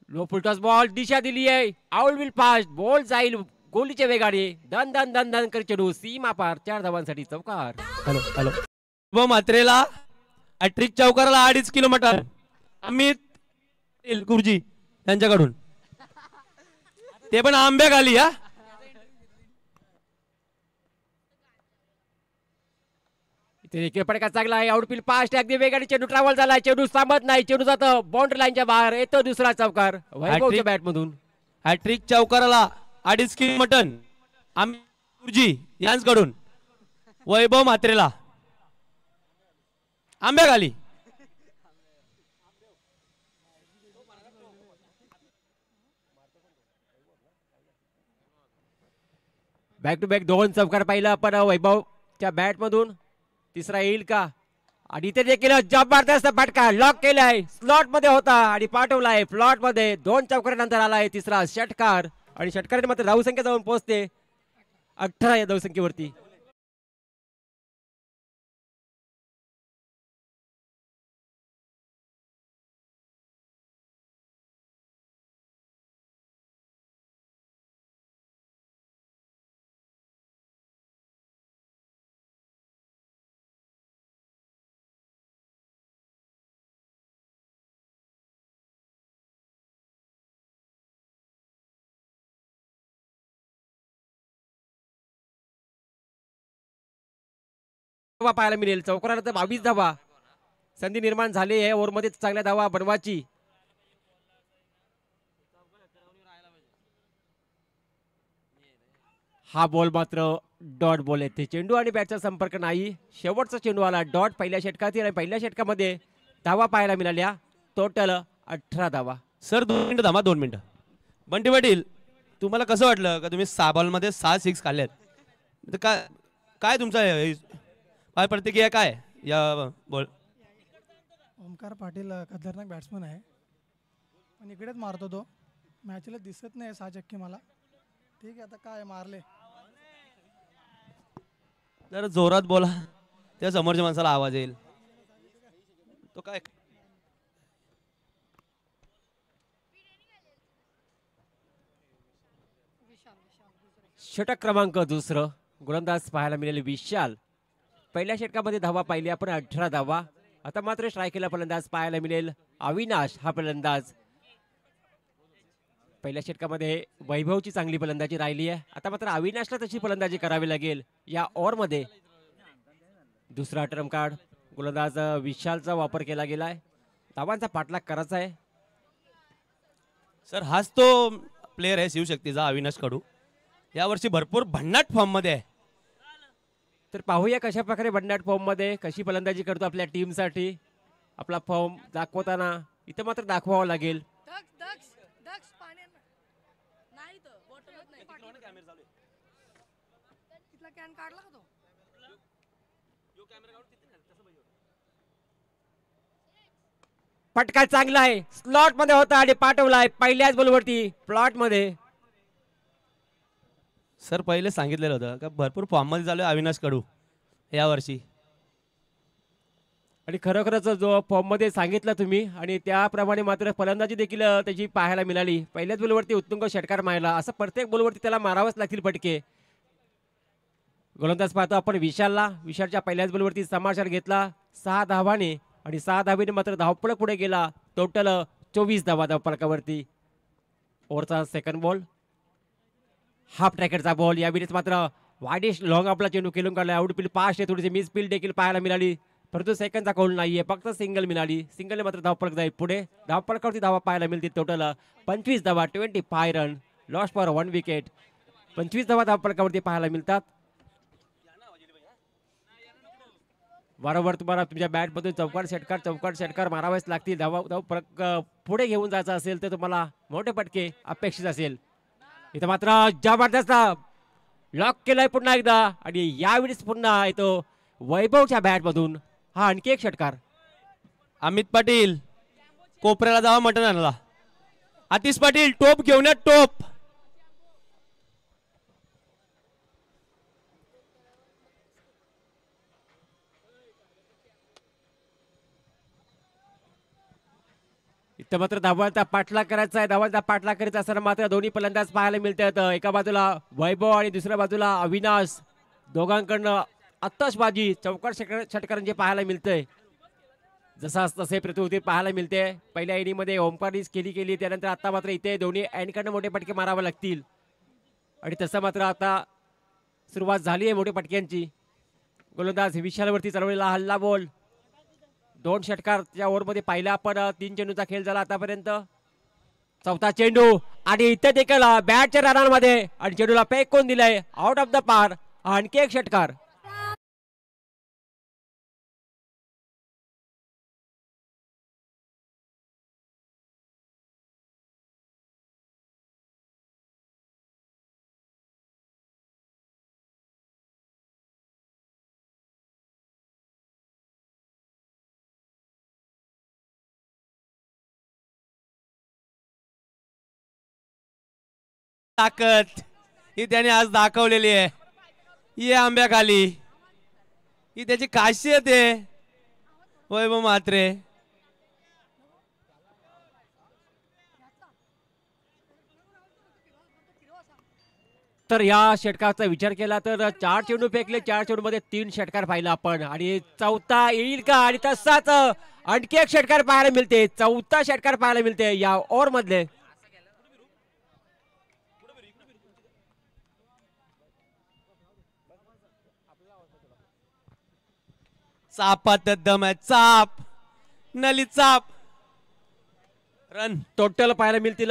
लो फुलटॉस बॉल दिशा दिली आहे. आउट विल फास्ट, बॉल जाईल गोलीच्या वेगाने. दन दन दन दन कर चेंडू सीमा पार. 4 धावांसाठी चौकार. Hello hello. वैभव म्हात्रेला हॅट्रिक चौकाराला 2.5 किलोमीटर. अमित गुरुजी त्यांच्याकडून, ते पण आंब्या खाली. हा पडका चांगला आहे. आउटफील्ड फास्ट, अगदी वेगाने चेंडू ट्रॅव्हल झाला. चेंडू थांबत नाही, चेंडू जातो बाउंड्री लाईनच्या बाहेर. येतो दुसरा चौकार वैभवच्या बॅट मधून. हॅट्रिक चौकाराला 2.5 किलोमीटर अमित गुरुजी यांच्याकडून वैभव म्हात्रेला आंब्या खाली. बॅक टू बॅक 2 चौकार पाहिलं आपण वैभवच्या बॅट मधून. तिसरा येईल का? आणि इथे देखील जबरदस्त फटका लॉक केलाय. स्लॉट मध्ये होता आणि पाठवलाय फ्लॉट मध्ये. 2 चौकारानंतर आलाय तिसरा षटकार आणि षटकाराने मात्र धावसंख्या जाऊन पोहोचते 18 या धावसंख्येवरती. धावा पाहायला मिळेल. चौकारानंतर 22 धावा. संधी निर्माण झाली आहे ओव्हरमध्ये चांगल्या धावा बनवाची. हा बॉल मात्र डॉट बॉल येते. चेंडू आणि बॅटचा संपर्क नाही. शेवटचा चेंडू आला डॉट पहिल्या षटकातील आणि पहिल्या षटकामध्ये धावा पाहायला मिळाल्या. टोटल 18 धावा. सर 2 मिनिटं थांबा, 2 मिनिटं. बंटी पाटील, तुम्हाला कसं वाटलं का तुम्ही 6 बॉलमध्ये 6 सिक्स काढल्यात? तर काय काय तुमचा काय प्रतिक्रिया काय या बॉल? ओमकार पाटील खतरनाक बॅट्समन आहे, पण इकडेच मारतो तो. मॅचला दिसत नाही 6 चक्के मला. ठीक आहे, आता काय मारले. जरा जोरात बोला, त्या समोरच्या माणसाला आवाज येईल. तो काय षटक क्रमांक दुसरं गोलंदाज पाहायला मिळाले विशाल. पहिल्या षटकामध्ये धावा पाहिली आपण 18 धावा. आता मात्र स्ट्रायकीला फलंदाज पाहायला मिळेल अविनाश. हा फलंदाज पहिल्या षटकामध्ये वैभवची चांगली फलंदाजी राहिली आहे. आता मात्र अविनाशला तशी फलंदाजी करावी लागेल या ओव्हरमध्ये. दुसरा टर्म कार्ड गोलंदाज विशालचा वापर केला गेलाय. धावांचा पाठलाग करायचा आहे. सर हाच तो प्लेअर आहे शिवशक्तीचा अविनाश कडू. यावर्षी भरपूर भन्नाट फॉर्म मध्ये आहे. तर पाहूया कशा प्रकारे भन्नाट फॉर्म मध्ये कशी फलंदाजी करतो आपल्या टीमसाठी. आपला फॉर्म दाखवताना इथं मात्र दाखवावा लागेल. फटका चांगला आहे. स्लॉट मध्ये होता आणि पाठवलाय पहिल्याच बॉलवरती प्लॉट मध्ये. सर पहिले सांगितलेलं होतं का भरपूर फॉर्म मध्ये झालं अविनाश कडू यावर्षी. आणि खरोखरच जो फॉर्म मध्ये सांगितलं तुम्ही आणि त्याप्रमाणे मात्र फलंदाजी देखील त्याची पाहायला मिळाली. पहिल्याच बॉलवरती उत्तुंग षटकार मारला. असं प्रत्येक बॉलवरती त्याला मारावंच लागतील फटके. गोलंदाज पाहतो आपण विशालला. विशालच्या पहिल्याच बॉलवरती समाचार घेतला 6 धावाने आणि 6 धावेने मात्र धावपळ पुढे गेला. टोटल 24 धावा धावपळकावरती. ओव्हरचा सेकंड बॉल हाफ ट्रॅकेटचा बॉल. यावेळेस मात्र वाईडिश लॉंग आपला चेंडू खेळून काढला. आउटफील्ड फास्ट आहे, थोडीशी मिस फील्ड देखील पाहायला मिळाली, परंतु सेकंडचा कौल नाहीये. फक्त सिंगल मिळाली. सिंगलने मात्र धावपळक जाईल पुढे. धावपळकावरती धावा पाहायला मिळतील. टोटल 25 धावा 25 रन. Loss for 1 wicket. 25 धावा धावपळकावरती पाहायला मिळतात. वारंवार तुम्हाला तुमच्या बॅटमधून चौकार षटकार मारावेच लागतील. धावपळक पुढे घेऊन जायचं असेल तर तुम्हाला मोठे फटके अपेक्षित असेल. इथं मात्र जबरदस्त लॉक केलाय पुन्हा एकदा आणि यावेळेस पुन्हा येतो वैभवच्या बॅटमधून हा आणखी एक षटकार. अमित पाटील कोपऱ्याला जावा मटण आणला. आतिश पाटील टोप घेऊन या टोप. इथं मात्र धावांचा पाठलाग करायचा आहे. धावांचा पाठलाग करायचा असताना मात्र दोन्ही फलंदाज पाहायला मिळतात. एका बाजूला वैभव आणि दुसऱ्या बाजूला अविनाश. दोघांकडनं आतषबाजी चौकार षटकारांचे पाहायला मिळतंय. जसाच तसे प्रत्युत्तर पाहायला मिळते. पहिल्या इनिंगमध्ये ओमकारने केली त्यानंतर आता मात्र इथे दोन्ही एंडकडनं मोठे फटके मारावे लागतील आणि तसं मात्र आता सुरुवात झाली आहे मोठ्या फटक्यांची. गोलंदाज विशालवरती चालवलेला हल्ला बॉल. 2 षटकारच्या ओव्हरमध्ये पाहिला आपण. 3 चेंडूचा खेळ झाला आतापर्यंत. चौथा चेंडू आणि इथे देखील बॅटच्या रनांमध्ये आणि चेंडूला फेकून दिलाय आउट ऑफ द पार. आणखी एक षटकार. ताकद ही त्याने आज दाखवलेली आहे. ही आंब्याखाली ही त्याची खासियत आहे वैभव म्हात्रे. तर या षटकाचा विचार केला तर 4 चेंडू फेकले. 4 चेंडू मध्ये 3 षटकार पाहिला आपण आणि चौथा येईल का आणि तसाच आणखी एक षटकार पाहायला मिळते. चौथा षटकार पाहायला मिळते या ओव्हर मधले. चापात दम आहे, चाप नली चाप. रन टोटल पाहायला मिळतील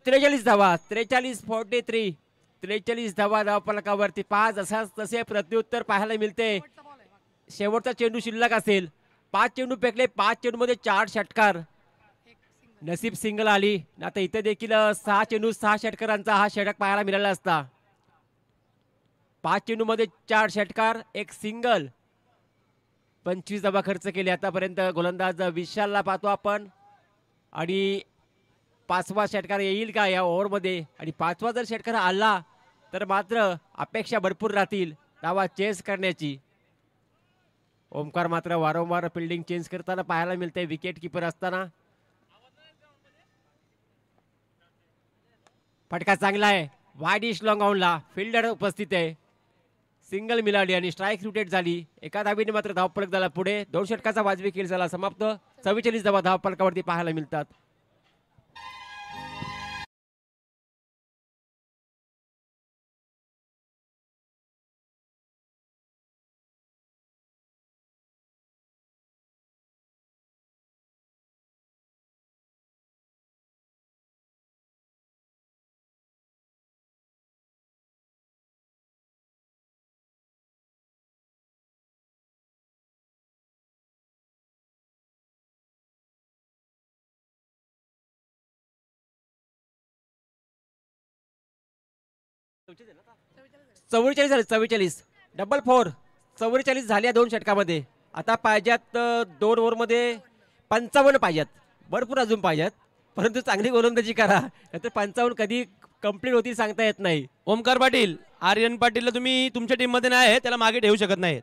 43 धावा. 43 धावा धावफलकावरती 5 असाच तसे प्रत्युत्तर पाहायला मिळते. शेवटचा चेंडू शिल्लक असेल. 5 चेंडू फेकले, 5 चेंडू मध्ये 4 षटकार. नसीब सिंगल आली. आता इथे देखील 6 चेंडू 6 षटकारांचा हा षटक पाहायला मिळाला असता. 5 चेंडू मध्ये 4 षटकार, एक सिंगल. 25 धावा खर्च केले आतापर्यंत गोलंदाज विशालला पाहतो आपण. आणि 5वा षटकार येईल का या ओव्हरमध्ये? आणि 5वा जर षटकार आला तर मात्र अपेक्षा भरपूर राहतील धावा चेस करण्याची. ओमकार मात्र वारंवार फिल्डिंग चेंज करताना पाहायला मिळते विकेट किपर असताना. फटका चांगला आहे. वाईडिश लॉंग ऑनला फिल्डर उपस्थित आहे. सिंगल मिळाली आणि स्ट्राईक रोटेट झाली. एका धावीने मात्र धावफलक झाला पुढे. 2 षटकाचा वाजवी खेळ झाला समाप्त. 44 धावा धावफलकावरती पाहायला मिळतात. चव्वेचाळीस झाले. 44 डबल 4. 44 झाल्या 2 षटकामध्ये. आता पाहिजेत 2 ओव्हरमध्ये 55 पाहिजेत. भरपूर अजून पाहिजेत, परंतु चांगली गोलंदाजी करा. नाहीतर 55 कधी कंप्लीट होतील सांगता येत नाही. ओमकार पाटील, आर्यन पाटीलला तुम्ही तुमच्या टीम मध्ये नाही, त्याला मागे ठेवू शकत नाही.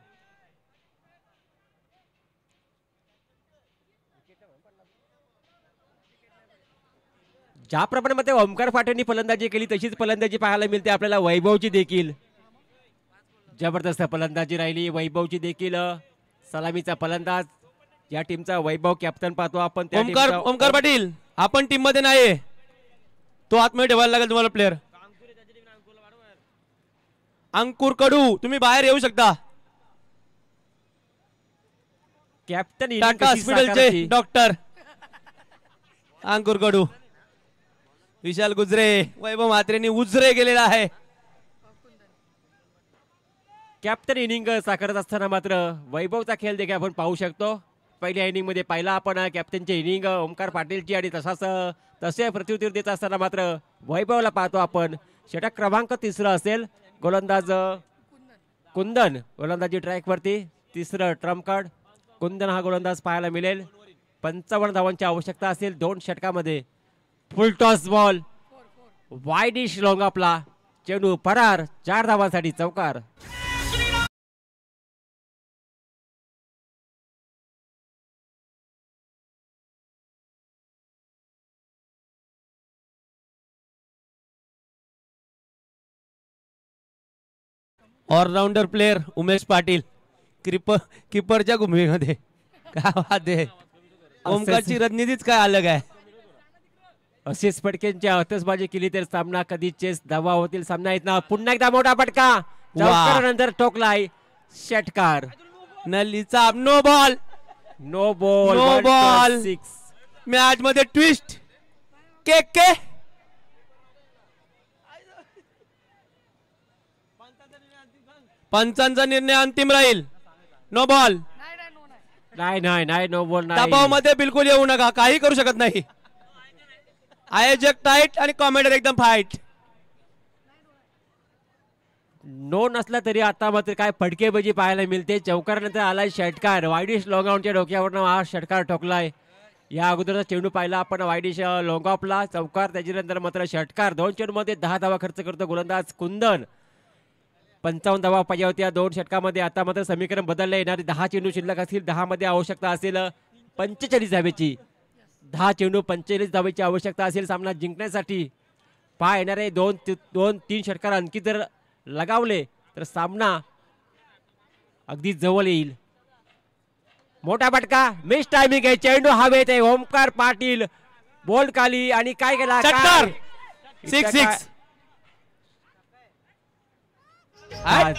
ज्याप्रमाणे मध्ये ओमकार पाटीलनी फलंदाजी केली तशीच फलंदाजी पाहायला मिळते आपल्याला वैभवची देखील. जबरदस्त फलंदाजी राहिली वैभवची देखील. सलामीचा फलंदाज या टीमचा वैभव कॅप्टन पाहतो आपण. त्या ओमकार पाटील आपण टीम मध्ये नाही, तो आतमध्ये ठेवायला लागेल तुम्हाला प्लेअर. अंकुर कडू तुम्ही बाहेर येऊ शकता. कॅप्टन टाटा हॉस्पिटलचे डॉक्टर अंकुर कडू. विशाल गुजरे, वैभव म्हात्रेंनी उजरे गेलेला आहे. कॅप्टन इनिंग साकारत असताना मात्र वैभवचा खेळ देखील आपण पाहू शकतो. पहिल्या इनिंग मध्ये पाहिला आपण कॅप्टनची इनिंग ओमकार पाटीलची आणि तसे प्रत्युत्तर देत असताना मात्र वैभवला पाहतो आपण. षटक क्रमांक 3 असेल. गोलंदाज कुंदन गोलंदाजी ट्रॅकवरती. 3रं ट्रम्प कार्ड कुंदन हा गोलंदाज पाहायला मिळेल. 55 धावांची आवश्यकता असेल 2 षटकामध्ये. Full toss ball wideish long आपला चेंडू फरार. 4 धावांसाठी चौकार. ऑलराऊंडर प्लेअर उमेश पाटील किपरच्या भूमिकेमध्ये. काय वाद आहे, ओमकारची रणनीतीच काय अलग आहे. अशीच फटक्यांची आतषबाजी केली तर सामना कधी चेस धावा होतील सामना येत ना. पुन्हा एकदा मोठा फटका नंतर टोकलाय षटकार. नलीचा no ball. No ball. No ball. Match मध्ये ट्विस्ट. के पंचांचा निर्णय अंतिम राहील. No ball. नाही नो बॉल नाही. दबाव मध्ये बिलकुल येऊ नका, काही करू शकत नाही. आयोजक टाईट आणि कॉमेंटर एकदम फाईट. नो नसला तरी आता मात्र काय फटकेबाजी पाहायला मिळते. चौकारानंतर आलाय षटकार. वाईडिश लॉंगआउटच्या डोक्यावरनं हा षटकार ठोकलाय. या अगोदरचा चेंडू पाहिला आपण वाईडिश लॉंगऑफला चौकार. त्याच्यानंतर मात्र षटकार. 2 चेंडूमध्ये 10 धावा खर्च करतो गोलंदाज कुंदन. 55 धावा पाहिजे होत्या 2 षटकामध्ये. आता मात्र समीकरण बदलले. येणारे 10 चेंडू शिल्लक असतील. 10 मध्ये आवश्यकता असेल 45 धावेची. 10 चेंडू 45 धावेची आवश्यकता असेल सामना जिंकण्यासाठी. पहा येणारे 2-3 षटकार आणखी जर लगावले तर सामना अगदी जवळ येईल. मोठा फटका मिस टायमिंग आहे. चेंडू हवेत आहे. ओमकार पाटील बॉल खाली आणि काय केला. 6-6. आज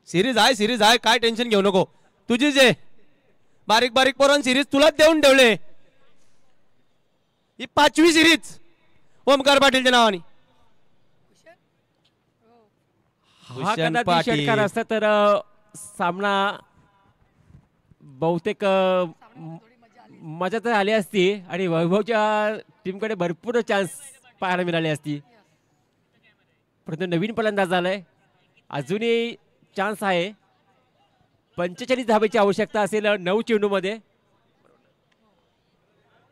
सिरीज आहे काय टेन्शन घेऊ नको. तुझी जे बारीक बारीक पोरण सिरीज तुलाच देऊन ठेवले. ही 5वी सिरीज ओमकार पाटीलच्या नावाने. हा भूषण कदाचित पाटील. षटकार असता तर सामना बहुतेक मजा तर आली असती आणि वैभवच्या टीमकडे भरपूर चान्स पाहायला मिळाली असती. परंतु नवीन फलंदाज झालाय, अजूनही चान्स आहे. 45 धावेची आवश्यकता असेल 9 चेंडूमध्ये.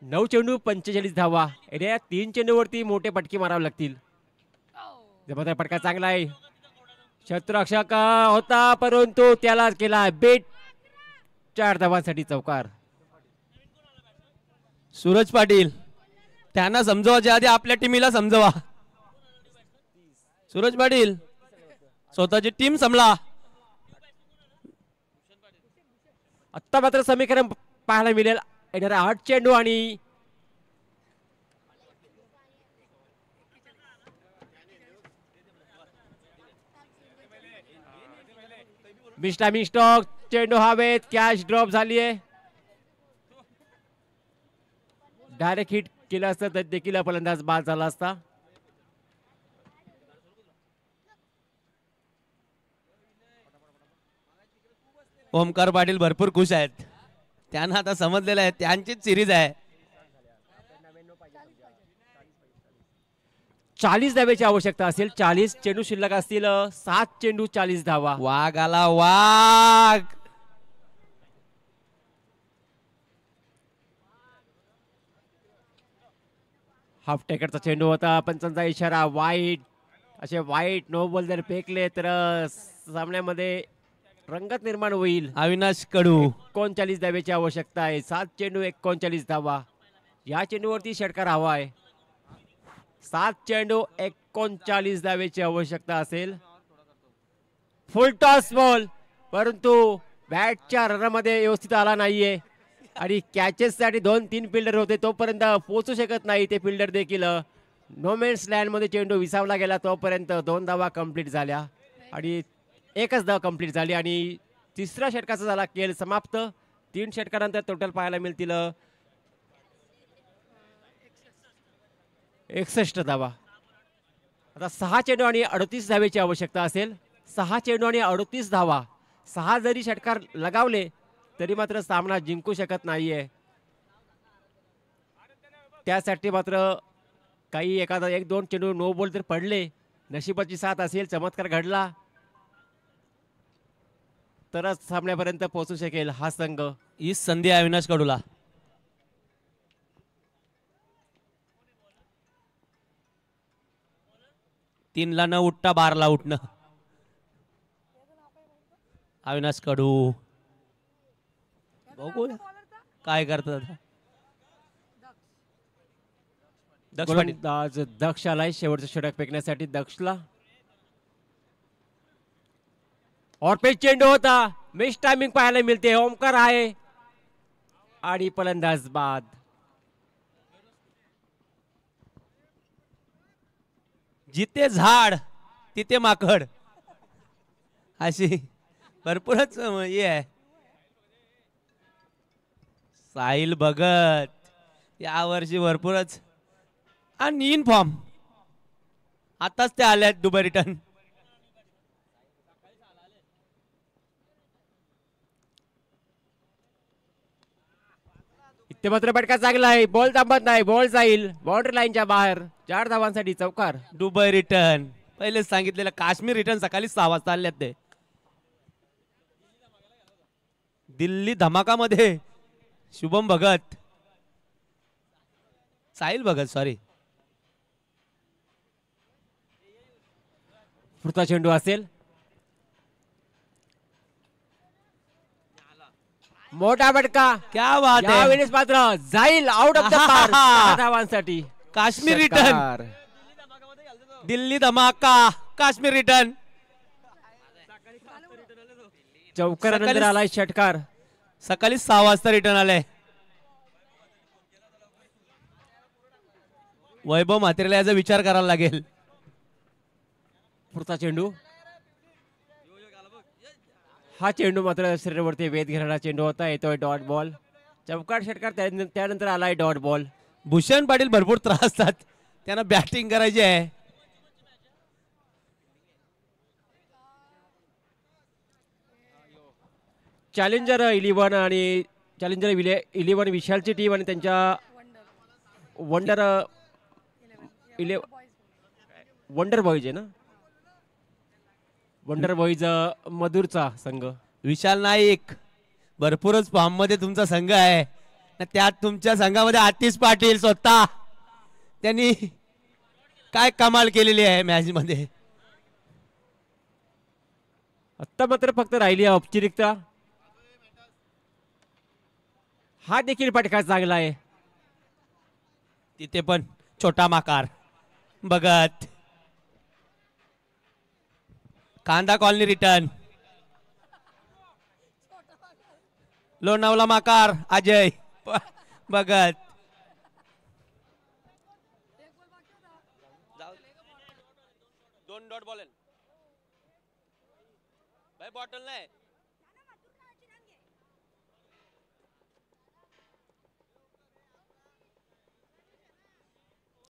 9 चेंडू 45 धावा. या 3 चेंडूवरती मोठे पटके मारावे लागतील. जबरदस्त पटका चांगला आहे. शत्रुरक्षक होता परंतु त्याला केला बेट. 4 धावांसाठी चौकार. सूरज पाटील त्यांना समजवायच्या आधी आपल्या टीमीला समजवा. सूरज पाटील स्वतःची टीम समला. आत्ता मात्र समीकरण पाहायला मिळेल. येणारा 8 चेंडू आणि मिस्टामिंग स्टॉक. चेंडू हवेत. कॅच ड्रॉप झाली आहे. डायरेक्ट हिट केलं असतं तर देखील फलंदाज बाद झाला असता. ओमकार पाटील भरपूर खुश आहेत. त्यांना आता समजलेलं आहे त्यांचीच सिरीज आहे. 40 धावेची आवश्यकता असेल. 40 चेंडू शिल्लक असतील. 7 चेंडू 40 धावा. वाघ आला वाघ. हाफ टेकरचा चेंडू होता. पंचांचा इशारा वाईट. असे वाईट नो बॉल जर फेकले तर सामन्यामध्ये रंगत निर्माण होईल. अविनाश कडू 39 धावेची आवश्यकता आहे. 7 चेंडू 39 धावा. या चेंडूवरती षटकार हवा आहे. 7 चेंडू 39 धावेची आवश्यकता असेल. फुल टॉस बॉल परंतु बॅटच्या रनमध्ये व्यवस्थित आला नाहीये आणि कॅचेस साठी 2-3 फिल्डर होते तोपर्यंत पोहोचू शकत नाही ते फिल्डर देखील. नोमॅन्स लँड मध्ये चेंडू विसावला गेला तोपर्यंत 2 धावा कंप्लीट झाल्या आणि 1च धाव कंप्लीट झाली आणि तिसऱ्या षटकाचा झाला खेळ समाप्त. 3 षटकानंतर टोटल पाहायला मिळतील 61 धावा. आता 6 चेंडू आणि 38 धावेची आवश्यकता असेल. 6 चेंडू आणि 38 धावा. 6 जरी षटकार लगावले तरी मात्र सामना जिंकू शकत नाहीये. त्यासाठी मात्र काही एखादा 1-2 चेंडू नो बॉल जर पडले, नशिबाची साथ असेल, चमत्कार घडला तरच सामन्यापर्यंत पोहोचू शकेल हा संघ. ही संधी आहे अविनाश कडूला. तीनला न उठता 12ला उठणं. अविनाश कडू बघू काय करतात. दक्ष पाटील गोलंदाज दक्ष आलाय शेवटचं षटक फेकण्यासाठी. दक्षला और पे चेंडू होता. मिस टायमिंग पाहायला मिळते. ओमकार आहे आणि फलंदाज बाद. जिथे झाड तिथे माकड अशी भरपूरच हे आहे. साहिल भगत यावर्षी भरपूरच आणि इन फॉर्म. आताच ते आले आहेत दुबई रिटर्न. इथे मात्र फटका चांगला आहे. बॉल थांबत नाही. बॉल जाईल बाउंड्री लाईनच्या बाहेर. 4 धावांसाठी चौकार. दुबई रिटर्न पहिलेच सांगितलेलं. काश्मीर रिटर्न सकाळी 6 वाजता आले ते. दिल्ली धमाकामध्ये शुभम भगत साहिल भगत सॉरी. पुढचा चेंडू असेल. मोठा फटका. क्या बात आहे. यावेळेस मात्र जाईल आउट ऑफ द पार. 6 धावांसाठी काश्मीर रिटर्न. षटकार. दिल्ली धमाका काश्मीर रिटर्न. चौकारानंतर आलाय षटकार. सकाळी 6 वाजता रिटर्न आले. वैभव म्हात्रेला याचा विचार करायला लागेल. पुढचा चेंडू हा चेंडू मात्र शरीरावरती वेध घेणारा चेंडू होता. येतोय डॉट बॉल. चौकार षटकार त्यानंतर आलाय डॉट बॉल. भूषण पाटील भरपूर त्रासतात, त्यांना बॅटिंग करायची आहे. चॅलेंजर 11 आणि चॅलेंजर 11 विशालची टीम आणि त्यांच्या वंडर बॉईज आहे ना, वंडर बॉईज मधुरचा संघ. विशाल नाईक भरपूरच फॉर्म मध्ये तुमचा संघ आहे. त्यात तुमच्या संघामध्ये आतिश पाटील स्वतः त्यांनी काय कमाल केलेली आहे मॅच मध्ये. आत्ता मात्र फक्त राहिली आहे औपचारिकता. हा देखील फटका चांगला आहे. तिथे पण छोटा माकार बघत. कांदा कॉलनी रिटर्न. लोणावला माकार अजय बघत. दोन डॉट बॉल भाई, बॉटल नाही.